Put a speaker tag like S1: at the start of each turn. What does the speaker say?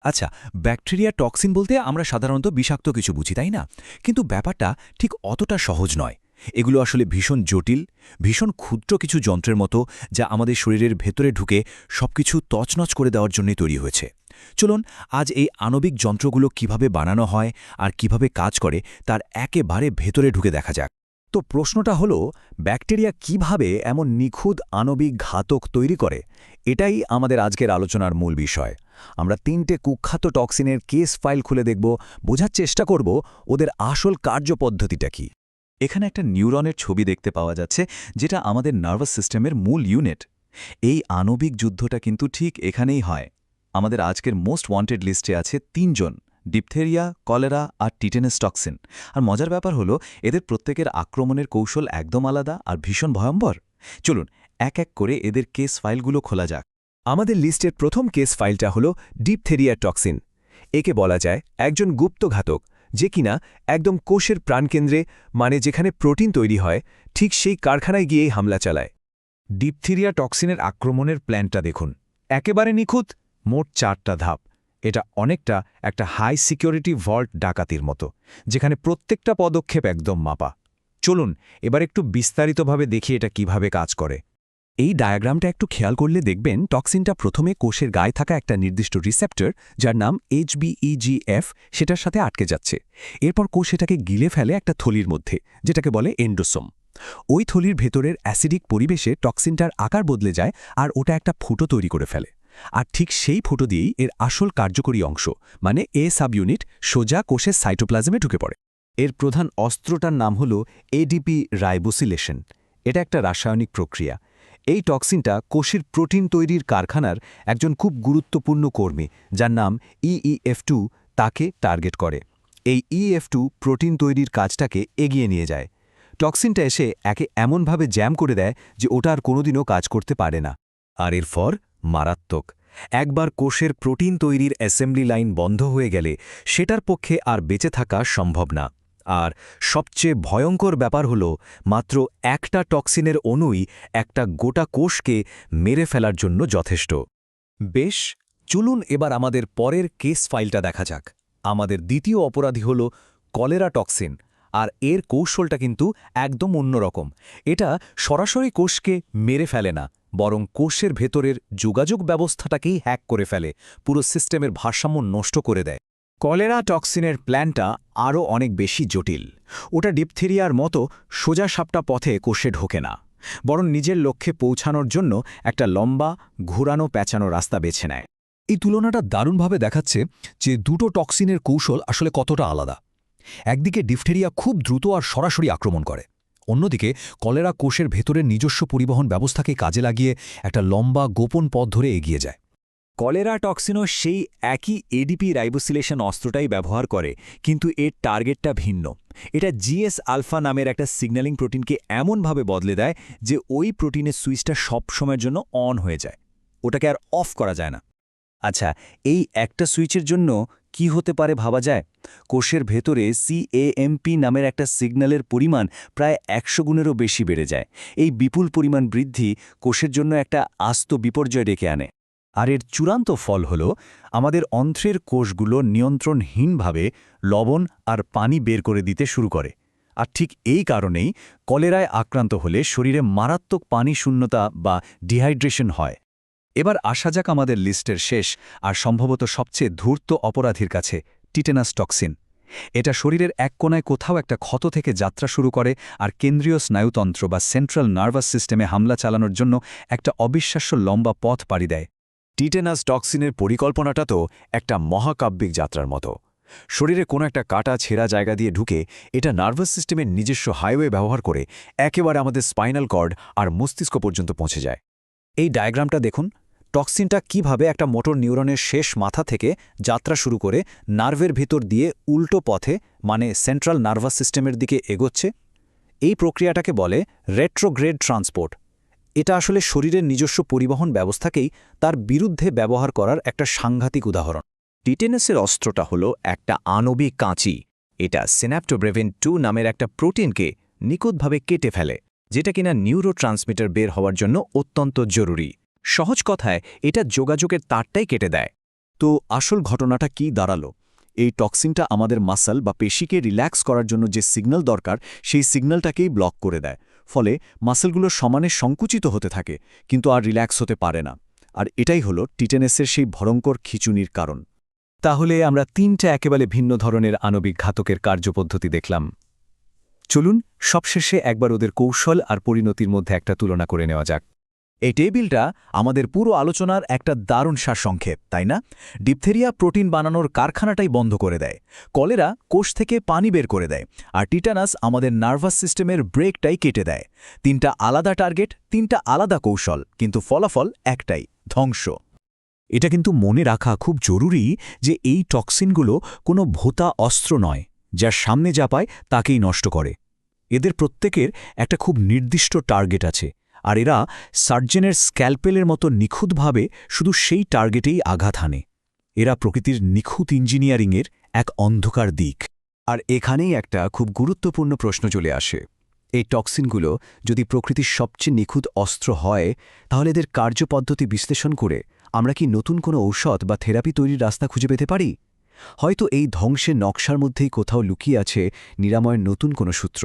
S1: আচ্ছা, bacteria toxin বলতে আমরা সাধারণত বিষাক্ত কিছু বুঝি, তাই না? কিন্তু ব্যাপারটা ঠিক অতটা সহজ নয়। এগুলো আসলে ভীষণ জটিল, ভীষণ ক্ষুদ্র কিছু যন্ত্রের মতো, যা আমাদের শরীরের ভেতরে ঢুকে সবকিছু তছনছ করে দেওয়ার জন্যই তৈরি হয়েছে। চলুন আজ এই আণবিক যন্ত্রগুলো কিভাবে বানানো হয় আর কিভাবে কাজ করে তার একেবারে ভেতরে ঢুকে দেখা যাক।
S2: তো প্রশ্নটা হলো, ব্যাকটেরিয়া কিভাবে এমন নিখুঁত আণবিক ঘাতক তৈরি করে? এটাই আমাদের আজকের আলোচনার মূল বিষয়। আমরা ৩টে কুখ্যাত টক্সিনের কেস ফাইল খুলে দেখব, বোঝার চেষ্টা করব ওদের আসল কার্যপদ্ধতিটা কি।
S3: এখানে একটা নিউরনের ছবি দেখতে পাওয়া যাচ্ছে, যেটা আমাদের নার্ভাস সিস্টেমের মূল ইউনিট। এই আণবিক যুদ্ধটা কিন্তু ঠিক এখানেই হয়। আমাদের আজকের মোস্ট ওয়ান্টেড লিস্টে আছে ৩ জন: ডিপথেরিয়া, কলেরা আর টিটেনাস টক্সিন। আর মজার ব্যাপার হলো, এদের প্রত্যেকের আক্রমণের কৌশল একদম আলাদা আর ভীষণ ভয়ঙ্কর। চলুন এক এক করে এদের কেস ফাইলগুলো খোলা যাক।
S2: আমাদের লিস্টের প্রথম কেস ফাইলটা হলো ডিপথেরিয়া টক্সিন। একে বলা যায় একজন গুপ্ত ঘাতক, যে কিনা একদম কোষের প্রাণকেন্দ্রে, মানে যেখানে প্রোটিন তৈরি হয়, ঠিক সেই কারখানায় গিয়েই হামলা চালায়। ডিপথেরিয়া টক্সিনের আক্রমণের প্ল্যানটা দেখুন, একেবারে নিখুঁত, মোট 4টা ধাপ। এটা অনেকটা একটা হাই সিকিউরিটি ভল্ট ডাকাতির মতো, যেখানে প্রত্যেকটা পদক্ষেপ একদম মাপা। চলুন এবার একটু বিস্তারিতভাবে দেখি এটা কিভাবে কাজ করে। এই ডায়াগ্রামটা একটু খেয়াল করলে দেখবেন, টক্সিনটা প্রথমে কোষের গায়ে থাকা একটা নির্দিষ্ট রিসেপ্টর, যার নাম HBEGF, সেটার সাথে আটকে যাচ্ছে। এরপর কোষ এটাকে গিলে ফেলে একটা থলির মধ্যে, যেটাকে বলে এন্ডোসোম। ওই থলির ভেতরের অ্যাসিডিক পরিবেশে টক্সিনটার আকার বদলে যায় আর ওটা একটা ফুটো তৈরি করে ফেলে। আর ঠিক সেই ফুটো দিয়েই এর আসল কার্যকরী অংশ, মানে এ সাবইউনিট, সোজা কোষের সাইটোপ্লাজমে ঢুকে পড়ে। এর প্রধান অস্ত্রটার নাম হল ADP রাইবোসিলেশন। এটা একটা রাসায়নিক প্রক্রিয়া। এই টক্সিনটা কোষের প্রোটিন তৈরির কারখানার একজন খুব গুরুত্বপূর্ণ কর্মী, যার নাম EEF2, তাকে টার্গেট করে। এই EF2 প্রোটিন তৈরির কাজটাকে এগিয়ে নিয়ে যায়। টক্সিনটা এসে একে এমনভাবে জ্যাম করে দেয় যে ওটা আর কোনোদিনও কাজ করতে পারে না। আর এর ফল মারাত্মক। একবার কোষের প্রোটিন তৈরির অ্যাসেম্বলি লাইন বন্ধ হয়ে গেলে সেটার পক্ষে আর বেঁচে থাকা সম্ভব না। আর সবচেয়ে ভয়ঙ্কর ব্যাপার হল, মাত্র একটা টক্সিনের অণুই একটা গোটা কোষকে মেরে ফেলার জন্য যথেষ্ট। বেশ, চলুন এবার আমাদের পরের কেস ফাইলটা দেখা যাক। আমাদের দ্বিতীয় অপরাধী হল কলেরা টক্সিন। আর এর কৌশলটা কিন্তু একদম অন্যরকম। এটা সরাসরি কোষকে মেরে ফেলে না, বরং কোষের ভেতরের যোগাযোগ ব্যবস্থাটাকেই হ্যাক করে ফেলে, পুরো সিস্টেমের ভারসাম্য নষ্ট করে দেয়। কলেরা টক্সিনের প্ল্যানটা আরও অনেক বেশি জটিল। ওটা ডিপথেরিয়ার মতো সোজা সাপটা পথে কোষে ঢোকে না, বরং নিজের লক্ষ্যে পৌঁছানোর জন্য একটা লম্বা, ঘোরানো প্যাঁচানো রাস্তা বেছে নেয়।
S4: এই তুলনাটা দারুণভাবে দেখাচ্ছে যে দুটো টক্সিনের কৌশল আসলে কতটা আলাদা। একদিকে ডিপথেরিয়া খুব দ্রুত আর সরাসরি আক্রমণ করে, অন্যদিকে কলেরা কোষের ভেতরের নিজস্ব পরিবহন ব্যবস্থাকে কাজে লাগিয়ে একটা লম্বা গোপন পথ ধরে এগিয়ে যায়।
S2: কলেরা টক্সিনও সেই একই ADP রাইবোসিলেশন অস্ত্রটাই ব্যবহার করে, কিন্তু এর টার্গেটটা ভিন্ন। এটা GS আলফা নামের একটা সিগন্যালিং প্রোটিনকে এমনভাবে বদলে দেয় যে ওই প্রোটিনের সুইচটা সব সময়ের জন্য অন হয়ে যায়, ওটাকে আর অফ করা যায় না। আচ্ছা, এই একটা সুইচের জন্য কি হতে পারে ভাবা যায়? কোষের ভেতরে CAMP নামের একটা সিগন্যালের পরিমাণ প্রায় 100 গুণেরও বেশি বেড়ে যায়। এই বিপুল পরিমাণ বৃদ্ধি কোষের জন্য একটা আস্ত বিপর্যয় ডেকে আনে। আর এর চূড়ান্ত ফল হল, আমাদের অন্ত্রের কোষগুলো নিয়ন্ত্রণহীনভাবে লবণ আর পানি বের করে দিতে শুরু করে। আর ঠিক এই কারণেই কলেরায় আক্রান্ত হলে শরীরে মারাত্মক পানি শূন্যতা বা ডিহাইড্রেশন হয়। এবার আসা যাক আমাদের লিস্টের শেষ আর সম্ভবত সবচেয়ে ধূর্ত অপরাধীর কাছে, টিটেনাস টক্সিন। এটা শরীরের এক কোণায় কোথাও একটা ক্ষত থেকে যাত্রা শুরু করে আর কেন্দ্রীয় স্নায়ুতন্ত্র বা সেন্ট্রাল নার্ভাস সিস্টেমে হামলা চালানোর জন্য একটা অবিশ্বাস্য লম্বা পথ পাড়ি দেয়। টিটেনাস টক্সিনের পরিকল্পনাটা তো একটা মহাকাব্যিক যাত্রার মতো। শরীরে কোনো একটা কাটা ছেঁড়া জায়গা দিয়ে ঢুকে এটা নার্ভাস সিস্টেমের নিজস্ব হাইওয়ে ব্যবহার করে একেবারে আমাদের স্পাইনাল কর্ড আর মস্তিষ্ক পর্যন্ত পৌঁছে যায়। এই ডায়াগ্রামটা দেখুন, টক্সিনটা কিভাবে একটা মোটর নিউরনের শেষ মাথা থেকে যাত্রা শুরু করে নার্ভের ভিতর দিয়ে উল্টো পথে, মানে সেন্ট্রাল নার্ভাস সিস্টেমের দিকে এগোচ্ছে। এই প্রক্রিয়াটাকে বলে রেট্রোগ্রেড ট্রান্সপোর্ট। এটা আসলে শরীরের নিজস্ব পরিবহন ব্যবস্থাকেই তার বিরুদ্ধে ব্যবহার করার একটা সাংঘাতিক উদাহরণ। টিটেনাসের অস্ত্রটা হলো একটা আণবিক কাঁচি। এটা সিন্যাপ্টোব্রেভিন 2 নামের একটা প্রোটিনকে নিখুঁতভাবে কেটে ফেলে, যেটা কিনা নিউরোট্রান্সমিটার বের হওয়ার জন্য অত্যন্ত জরুরি। সহজ কথায়, এটা যোগাযোগের তারটাই কেটে দেয়।
S1: তো আসল ঘটনাটা কি দাঁড়ালো? এই টক্সিনটা আমাদের মাসল বা পেশিকে রিল্যাক্স করার জন্য যে সিগন্যাল দরকার সেই সিগন্যালটাকেই ব্লক করে দেয়। ফলে মাসলগুলো সমানে সংকুচিত হতে থাকে, কিন্তু আর রিল্যাক্স হতে পারে না। আর এটাই হলো টিটেনাসের সেই ভয়ঙ্কর খিঁচুনির কারণ।
S2: তাহলে আমরা 3টা একেবারে ভিন্ন ধরনের আণবিক ঘাতকের কার্যপদ্ধতি দেখলাম। চলুন সবশেষে একবার ওদের কৌশল আর পরিণতির মধ্যে একটা তুলনা করে নেওয়া যাক।
S1: এই টেবিলটা আমাদের পুরো আলোচনার একটা দারুণ সারসংক্ষেপ, তাই না? ডিপথেরিয়া প্রোটিন বানানোর কারখানাটাই বন্ধ করে দেয়, কলেরা কোষ থেকে পানি বের করে দেয়, আর টিটানাস আমাদের নার্ভাস সিস্টেমের ব্রেকটাই কেটে দেয়। 3টা আলাদা টার্গেট, 3টা আলাদা কৌশল, কিন্তু ফলাফল একটাই, ধ্বংস। এটা কিন্তু মনে রাখা খুব জরুরি যে এই টক্সিনগুলো কোনো ভোঁতা অস্ত্র নয়, যার সামনে যা পায় তাকেই নষ্ট করে। এদের প্রত্যেকের একটা খুব নির্দিষ্ট টার্গেট আছে, আর এরা সার্জেনের স্ক্যালপেলের মতো নিখুঁতভাবে শুধু সেই টার্গেটেই আঘাত হানে। এরা প্রকৃতির নিখুঁত ইঞ্জিনিয়ারিংয়ের এক অন্ধকার দিক।
S2: আর এখানেই একটা খুব গুরুত্বপূর্ণ প্রশ্ন চলে আসে। এই টক্সিনগুলো যদি প্রকৃতির সবচেয়ে নিখুঁত অস্ত্র হয়, তাহলে এদের কার্যপদ্ধতি বিশ্লেষণ করে আমরা কি নতুন কোনো ঔষধ বা থেরাপি তৈরির রাস্তা খুঁজে পেতে পারি? হয়তো এই ধ্বংসের নকশার মধ্যেই কোথাও লুকিয়ে আছে নিরাময়ের নতুন কোনো সূত্র।